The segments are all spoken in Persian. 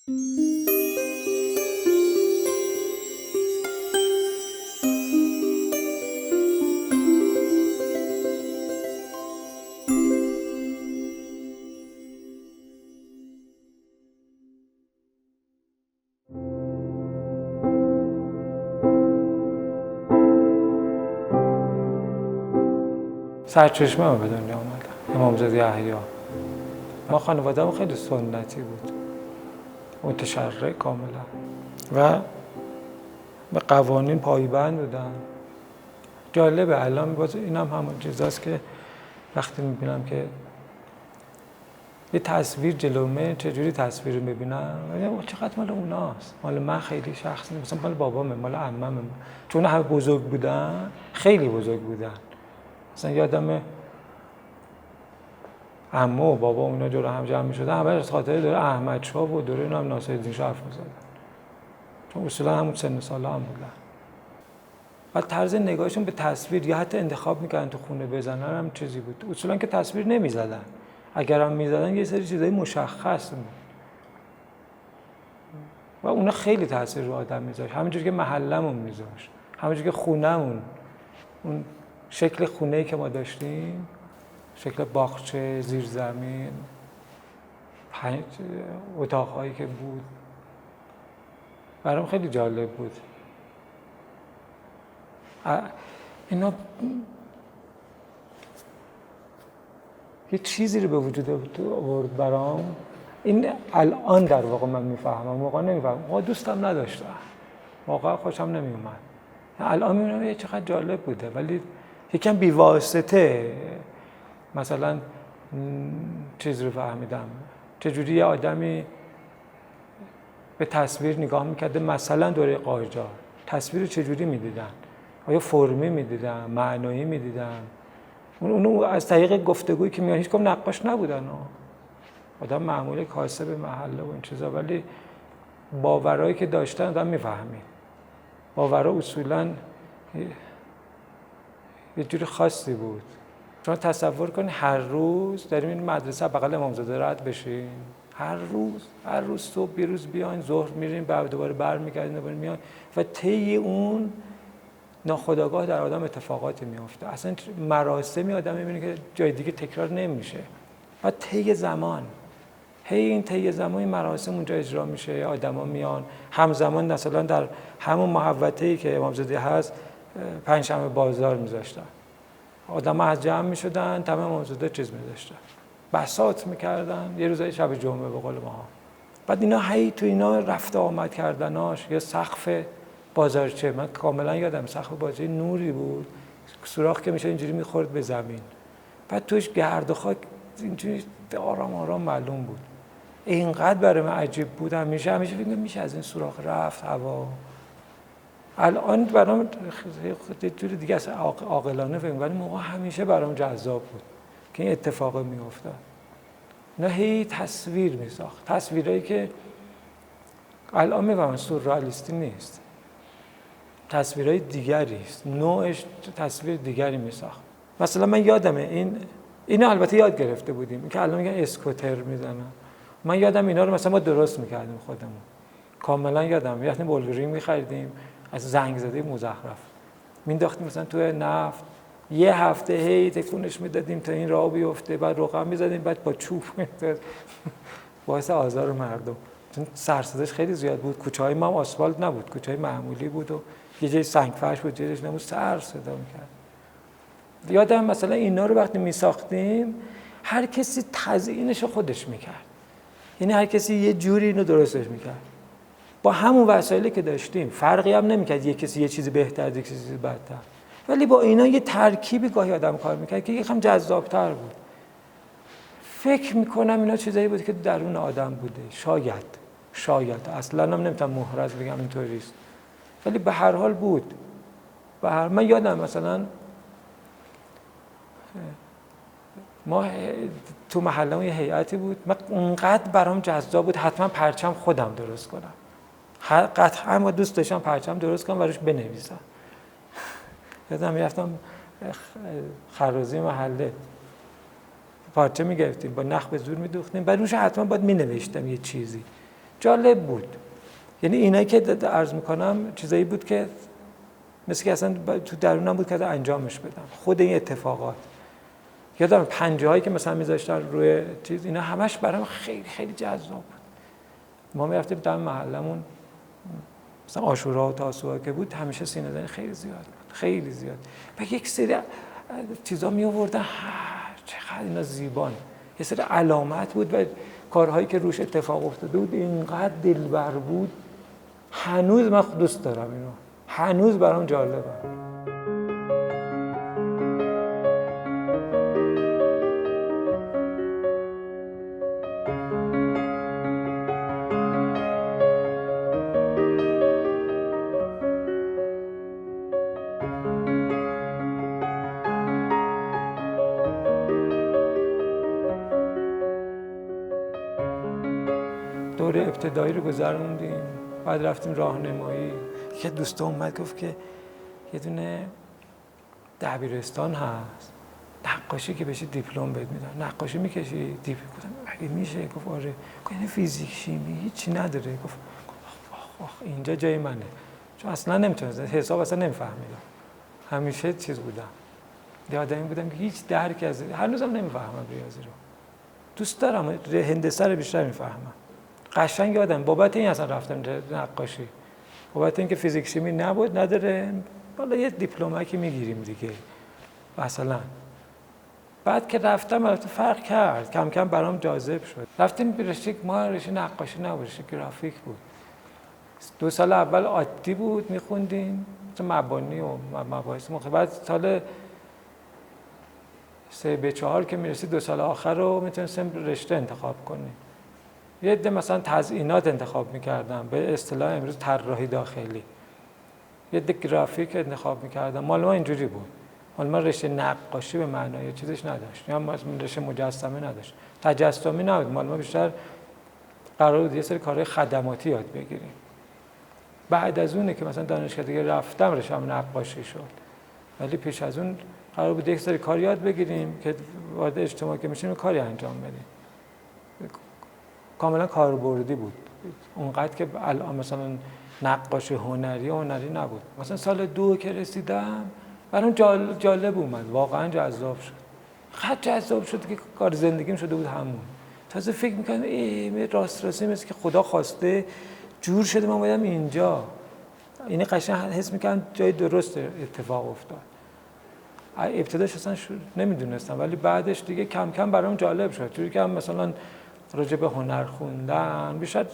سرچشمه به دنیا آمدم، امامزاده یحیی. ما خانواده‌مون خیلی سنتی بود، متشرع کاملا و به قوانین پایبند بودن. جالبه الان باز اینم همون چیزاست که وقتی میبینم که یه تصویر جلومه، چجوری تصویر رو میبینم میگم چقدر مال اوناست، مال من خیلی شخصی نیست، مثلا مال بابامه، مال عممه، چون همه بزرگ بودن، خیلی بزرگ بودن. مثلا یادم عمو و بابا اونا جلو هم جمع می‌شدن، همه از خاطر دوره احمدشاه و دوره اینم ناصرالدین شاه حرف می‌زدن، چون اصولا همون سن سالا هم بودن. و طرز نگاهشون به تصویر یا حتی انتخاب می‌کردن تو خونه بزنن هم چیزی بود. اصولا که تصویر نمی‌زدن، اگر هم می‌زدن یه سری چیزای مشخص بود و اونا خیلی تاثیر رو آدم می‌ذاشت. همونجوری که محلمون می‌ذاشت، همونجوری که خونه‌مون، اون شکل خونه‌ای که ما داشتیم، شکل باغچه، زیرزمین، 5 اتاق‌هایی که بود، برام خیلی جالب بود. اینا یه چیزی رو به وجود آورد برام. این الان در واقع من میفهمم، موقع نمیفهمم، موقع دوستم نداشتم، موقع خوشم نمیومد. الان میبینم چقدر جالب بوده، ولی یکم بی‌واسطه مثلا چیز رو فهمیدم، چجوری یه آدمی به تصویر نگاه میکرده. مثلا دوره قاجار تصویر رو چجوری میدیدن؟ آیا فرمی میدیدن؟ معنایی میدیدن؟ اونو از طریق گفتگویی که میان، هیچ کم نقاش نبودن، آدم معمولی کاسب محله و این چیزا، ولی باورایی که داشتن آدم میفهمید. باورا اصولا یه جوری خاصی بود. شما تصور کنید هر روز داریم این مدرسه بغل امامزاده رد بشیم، هر روز صبح بیروز بیاین، ظهر میریم، بعد دوباره برمیگردیم، دوباره میاین و طی اون ناخودآگاه در آدم اتفاقاتی میفته. اصلا مراسمی آدم میبینه که جای دیگه تکرار نمیشه و طی زمان این مراسم اونجا اجرا میشه، آدما میان همزمان. مثلا در همون محوطه‌ای که امامزاده هست پنجشنبه بازار میذاشتن، آدما از جمع میشدن، تمام امامزاده چیز میذاشتن، بساط میکردن، یه روزای شب جمعه به قول ما. بعد اینا تو اینا رفت آمد کردناش، یا سقف بازارچه، من کاملا یادم سقف بازارچه نوری بود، سوراخ که میشه اینجوری میخورد به زمین، بعد توش گرد و خاک اینجوری آرام آرام معلوم بود. اینقدر برای من عجیب بود، همیشه فکر میشه از این سوراخ رفت هوا. الان برام یه جوری دیگه اصلا عاقلانه فکر می‌کنم، موقع همیشه برام جذاب بود که این اتفاق میافتاد. نه هی تصویر میساخت، تصویرایی که الان میفهمم سورئالیستی نیست، تصویرای دیگری است، نوعش تصویر دیگری میساخت. مثلا من یادمه اینو البته یاد گرفته بودیم، این که الان میگن اسکوتر میزنن، من یادم اینا رو مثلا ما درست میکردیم خودمون، کاملا یادم. یعنی بولورین میخریدیم از زنگ زده مزخرف، مینداختیم مثلا تو نفت، یه هفته هی تکونش میدادیم تا این راه بیفته، بعد رقم میزدیم، بعد با چوب میداد باعث آزار مردم، چون سرصداش خیلی زیاد بود. کوچه‌های ما هم آسفالت نبود، کوچه‌های معمولی بود و یه جای سنگ فرش بود، جایش نمود، سر صدا میکرد. یادم مثلا اینا رو وقتی میساختیم هر کسی تزیینش خودش میکرد، یعنی هر کسی یه جوری اینو درستش میکرد با همون وسایلی که داشتیم، فرقی هم نمیکرد یه کسی یه چیزی بهتر، یه چیزی بدتر، ولی با اینا یه ترکیبی گاهی آدم کار میکرد که یکم جذابتر بود. فکر میکنم اینا چیزایی بود که درون آدم بوده، شاید اصلا هم نمیتونم محرز بگم اینطوریست، ولی به هر حال بود. من یادم مثلا ما تو محله‌مون یه هیئتی بود، من اونقدر برام جذاب بود حتما پرچم خودم درست کنم، قطعا ما دوست داشتم پرچم درست کنم و روش بنویسم. یادم میرفتم خرازی محله پارچه میگرفتیم، با نخ به زور میدوختیم، بعد روش حتما باید مینوشتم یه چیزی، جالب بود. یعنی اینایی که عرض میکنم چیزایی بود که مثل که اصلا تو درونم بود که انجامش بدم. خود این اتفاقات یادم پنجه هایی که مثلا میذاشتن روی چیز، اینا همش برام خیلی خیلی جذاب بود. ما میرفتیم در محلمون مثلا عاشورا و تاسوعا که بود، همیشه سینه زنی خیلی زیاد بود، خیلی زیاد. و یک سری چیزا می آوردن، چقدر اینا زیبان، یه سری علامت بود و کارهایی که روش اتفاق افتاده بود اینقدر دلبر بود. هنوز من دوست دارم اینو، هنوز برام جالبه. دوره ابتدایی رو گذروندیم، بعد رفتیم راهنمایی. یه دوست اومد گفت که یه دونه دبیرستان هست نقاشی که بشی دیپلم بهت میدن. نقاشی میکشی دیپلم؟ گفتم اگه میشه. گفت آره. گفت این فیزیک شیمی هیچی نداره؟ گفت آخ اینجا جای منه. چون اصلا نمیتونستم حساب اصلا نمیفهمیدم، همیشه چیز بودم، یه آدمی بودم که هیچ درکی از هنوزم نمیفهمم ریاضی رو. دوست دارم هندسه رو بیشتر میفهمم. قشنگ یادم بابت این اصلا رفتم نقاشی، بابت اینکه فیزیک شیمی نبود نداره، حالا یه دیپلمکی میگیریم دیگه مثلا. بعد که رفتم البته فرق کرد، کم کم برام جاذب شد. رفتیم رشته، ما رشته نقاشی نبود، رشته گرافیک بود. 2 سال اول عادی بود میخوندیم مبانی و مباحث مختلف. بعد سال 3 به 4 که میرسید 2 سال آخر رو میتونستیم رشته انتخاب کنیم. یه عده مثلا تزیینات انتخاب میکردم، به اصطلاح امروز طراحی داخلی. یه عده گرافیک انتخاب میکردم. مال ما اینجوری بود، مال ما رشته نقاشی به معنای چیزش نداشت، یا ما رشته مجسمه نداشت، تجسمی نبود. مال ما بیشتر قرار بود یه سری کارهای خدماتی یاد بگیریم. بعد از اونه که مثلا دانشگاه دیگه رفتم رشته‌ام نقاشی شد، ولی پیش از اون قرار بود یک سری کار یاد بگیریم که وارد اجتماع که میشیم کاری انجام بدیم. کاملا کاربردی بود، اونقدر که الان مثلا نقاشی هنری نبود. مثلا سال 2 که رسیدم برام جالب اومد، واقعا جذاب شد. خیلی جذاب شد که کار زندگیم شده بود همون. تازه فکر می‌کردم راستی مثل که خدا خواسته جور شده من اومدم اینجا. اینی قشنگ حس می‌کردم جای درست اتفاق افتاد. ابتداش اصلا نمیدونستم، ولی بعدش دیگه کم کم برام جالب شد. جوری که مثلا راجع به هنر خوندن بیشتر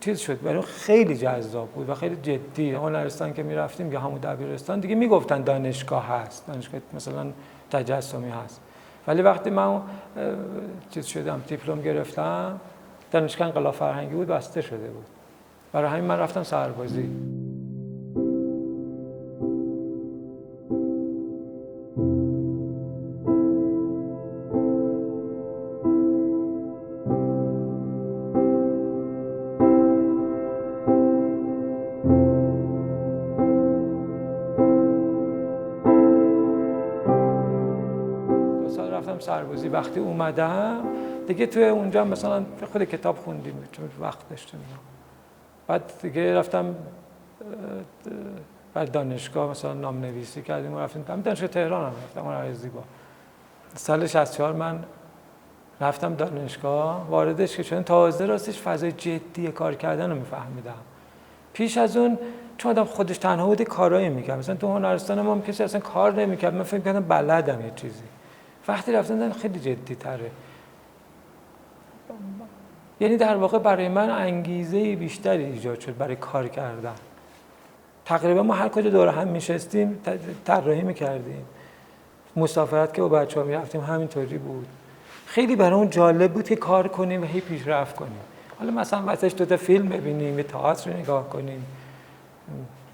چیز شد، برای خیلی جذاب بود و خیلی جدی. هنرستان که میرفتیم یا همون دبیرستان دیگه میگفتن دانشگاه هست، دانشگاه مثلا تجسمی هست، ولی وقتی من چیز شدم دیپلم گرفتم دانشگاه انقلاب فرهنگی بود، بسته شده بود. برای همین من رفتم سربازی. 2 سال رفتم سربازی. وقتی اومدم دیگه توی اونجا مثلا خود کتاب خوندیم چون وقت داشتم. بعد دیگه رفتم بعد دانشگاه مثلا نام‌نویسی کردیم و رفتیم دانشگاه تهران هم رفتم هنر زیبا. سال 64 من رفتم دانشگاه، واردش که چون تازه راستش فضای جدی کار کردن رو میفهمیدم. پیش از اون چون آدم خودش تنها بود کارایی میکرد، مثلا تو هنرستان ما هم کسی اصلا کار نمیکرد، من فکر کردم بلدم یه چیزی. وقتی رفتم خیلی جدی تره، یعنی در واقع برای من انگیزه بیشتری ایجاد شد برای کار کردن. تقریبا ما هر کجا دور هم میشستیم طراحی میکردیم، مسافرت که با بچه‌ها میرفتیم همینطوری بود. خیلی برامون جالب بود که کار کنیم و هی پیشرفت کنیم. حالا مثلا واسش 2 تا فیلم ببینیم، یه تئاتر رو نگاه کنیم،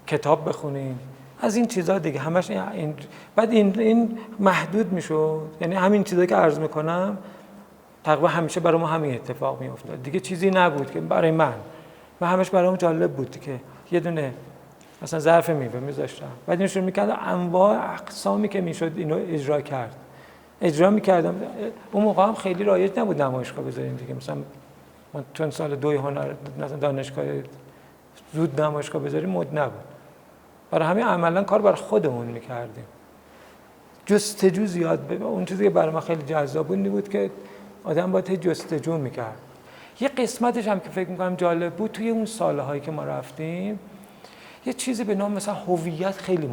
کتاب بخونیم، از این چیزا دیگه همش این. بعد این محدود میشد، یعنی همین چیزایی که عرض میکنم تقریبا همیشه برای ما همین اتفاق میافتاد دیگه. چیزی نبود که برای من همش برام جالب بود که یه دونه مثلا ظرف میوه میذاشتم، بعد اینو شروع میکردم انواع اقسامی که میشد اینو اجرا میکردم. اون موقع هم خیلی رایج نبود نمایشگاه بذاریم دیگه، مثلا ما چون سال 2 هنر مثلا دانشگاه زود نمایشگاه بذاریم مد نبود، برای همین عملا کار برای خودمون میکردیم. جستجو زیاد اون چیزی که برای من خیلی جذاب بود که آدم باید جستجو میکرد. یه قسمتش هم که فکر میکنم جالب بود توی اون سالهایی که ما رفتیم، یه چیزی به نام مثلا هویت خیلی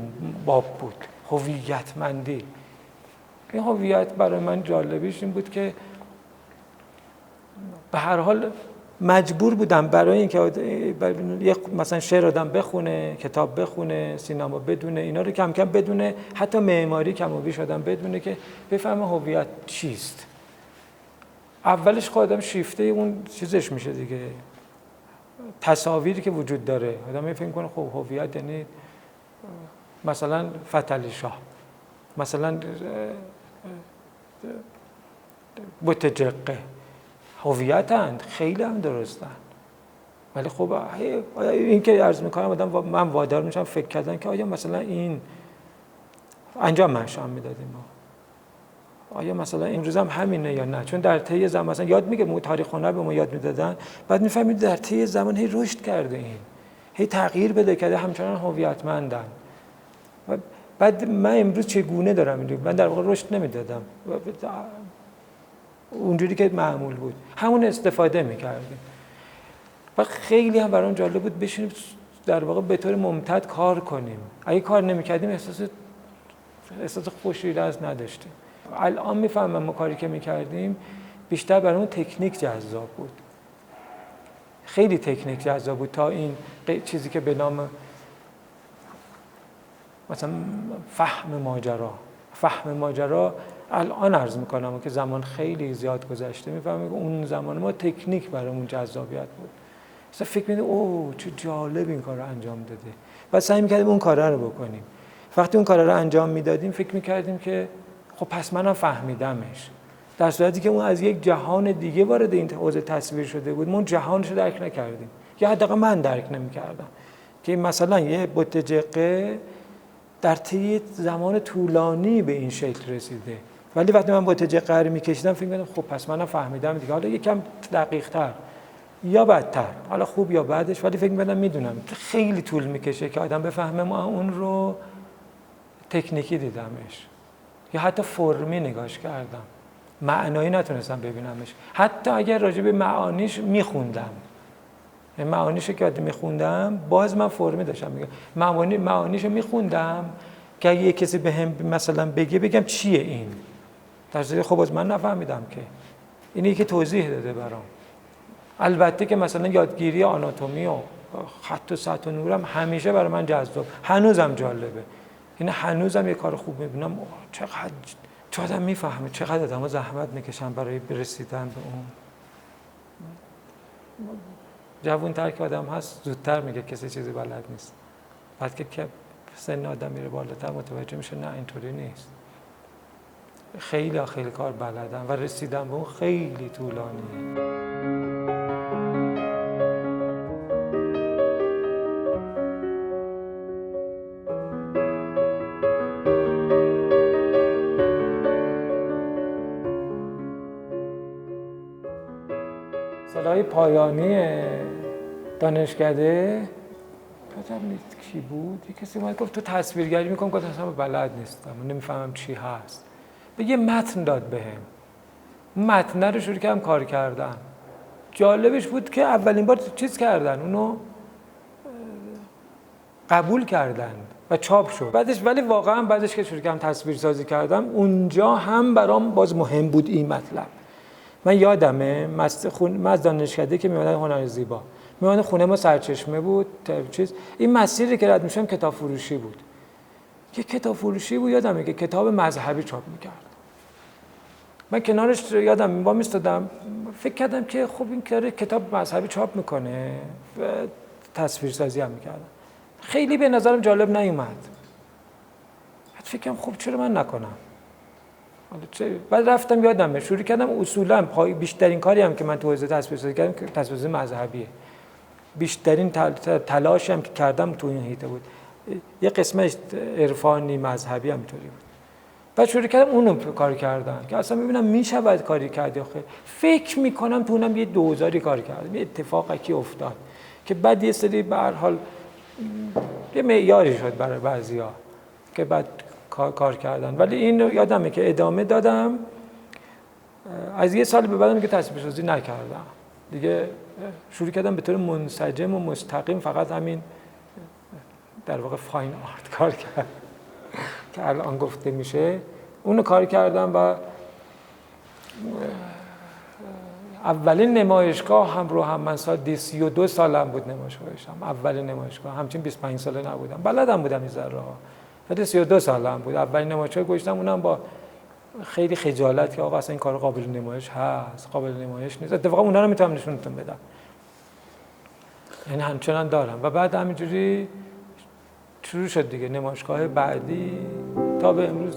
باب بود، هویتمندی. این هویت برای من جالبیش این بود که به هر حال مجبور بودم برای اینکه مثلا شعر آدم بخونه، کتاب بخونه، سینما بدونه، اینا رو کم کم بدونه، حتی معماری کم و بیش آدم بدونه که بفهمه هویت چیست. اولش خودم شیفته اون چیزش میشه دیگه، تصاویری که وجود داره. آدم فکر کنه خب هویت یعنی مثلا فتحعلی شاه، مثلا بوتجقه، هویتند، خیلی هم درستن. ولی خب این که عرض میکنم آدم من وادار میشم فکر کردن که آیا مثلا این انجام منشان میدادیم ما، آیا مثلا امروز هم همینه یا نه؟ چون در طی زمان مثلا یاد میگه تاریخ هنر به ما یاد میدادن، بعد میفهمید در طی زمان هی رشد کرده، این هی تغییر بده کرده، همچنان هویتمندن. بعد من امروز چگونه دارم اینجوری، من در واقع رشد نمیدادم، اونجوری که معمول بود همون استفاده میکردیم. و خیلی هم برام جالب بود بشینیم در واقع به طور ممتد کار کنیم. اگه کار نمیکردیم احساس خوش‌ایرز نداشتیم. الان میفهمم ما کاری که میکردیم بیشتر برامون تکنیک جذاب بود، خیلی تکنیک جذاب بود تا این چیزی که به نام مثلا فهم ماجرا الان عرض میکنم که زمان خیلی زیاد گذشته میفهمم که اون زمان ما تکنیک برامون جذابیت بود. مثلا فکر می‌کردیم اوه چه جالب این کار رو انجام داده و سعی می‌کردیم اون کار رو بکنیم. وقتی اون کار رو انجام میدادیم فکر می‌کردیم که خب پس منم فهمیدمش، در صورتی که اون از یک جهان دیگه وارد این حوزه تصویر شده بود، ما اون جهانش رو درک نکردیم، یا حداقل من درک نمی‌کردم که مثلا یه بوتجقه در طی زمان طولانی به این شکل رسیده. ولی وقتی من بوتجقه رو می‌کشیدم فکر می‌کردم خب پس منم فهمیدم دیگه، حالا یکم دقیق‌تر یا بدتر، حالا خوب یا بعدش، ولی فکر می‌کردم میدونم. خیلی طول می‌کشه که آدم بفهمه ما اون رو تکنیکی دیدمش یا حتی فرمی نگاش کردم، معنایی نتونستم ببینمش. حتی اگر راجع به معانیش می‌خوندم، معانیشو که می‌خوندم باز من فرمی داشتم میگم، معانیشو می‌خوندم که اگه کسی بهم مثلا بگم چیه این، در صورتی خب باز من نفهمیدم که اینی که توضیح داده برام. البته که مثلا یادگیری آناتومی و خط و سطح و نورم همیشه برای من جذاب، هنوزم جالبه، این هنوزم یه کار خوب میبینم چقدر آدم میفهمه، چقدر آدم‌ها زحمت میکشن برای رسیدن به اون. جوان‌تر که آدم هست زودتر میگه کسی چیزی بلد نیست، بعد که سن آدم میره بالاتر متوجه میشه نه اینطوری نیست، خیلی کار بلدن و رسیدن به اون خیلی طولانیه. سالهای پایانی دانشکده یادم کی بود، یه کسی اومد گفت تو تصویرگری میکنم، گفتم اصلا بلد نیستم، نمیفهمم چی هست. به یه متن داد بهم، متن رو شروع کردم کار کردن. جالبش بود که اولین بار چیز کردن، اونو قبول کردن و چاپ شد بعدش. ولی واقعا بعدش که شروع کردم تصویرسازی کردم، اونجا هم برام باز مهم بود این مطلب. من یادمه من از دانشکده که میومدم هنر زیبا، میومدم خونه ما سرچشمه بود این مسیری که رد میشم کتاب فروشی بود. یه کتاب فروشی بود یادمه که کتاب مذهبی چاپ میکرد. من کنارش یادم با میستادم فکر کردم که خب این کتاب مذهبی چاپ میکنه و تصویرسازی هم میکردم. خیلی به نظرم جالب نیومد. بعد فکر کردم خب چرا من نکنم. بعد رفتم یادمه شروع کردم اصولا بیشترین کاری هم که من تو حوزه تصویرسازی کردم تصویرسازی مذهبیه. بیشترین تلاشی هم که کردم تو این حیطه بود. یه قسمت عرفانی مذهبی هم اینطوری بود. بعد شروع کردم اونو کار کردن که اصلا ببینم میشود کاری کرد یا خیر. فکر میکنم تو اونم یه 2000 کار کردم، یه اتفاقی افتاد که بعد یه سری به هر حال یه معیاری شد برای بعضیا که بعد کار کردن. ولی این یادمه که ادامه دادم، از یه سال به بعدم دیگه تصویر سازی نکردم دیگه، شروع کردم به طور منسجم و مستقیم فقط همین در واقع فاین آرت کار کردم که الان گفته میشه، اونو کار کردم. و اولین نمایشگاه هم رو هم من سال 32 سالم بود نمایشگاهشم، اولین نمایشگاه، همچین 25 ساله نبودم، بلدم بودم این ذره ها، ولی 32 سالم بود اولین نمایشگاه گذاشتم، اونم با خیلی خجالت که آقا اصلا این کار قابل نمایش هست، قابل نمایش نیست. اتفاقا اونا رو میتونم نشونتون بدم، یعنی همچنان دارم. و بعد همینجوری شروع شد دیگه نمایشگاه بعدی تا به امروز.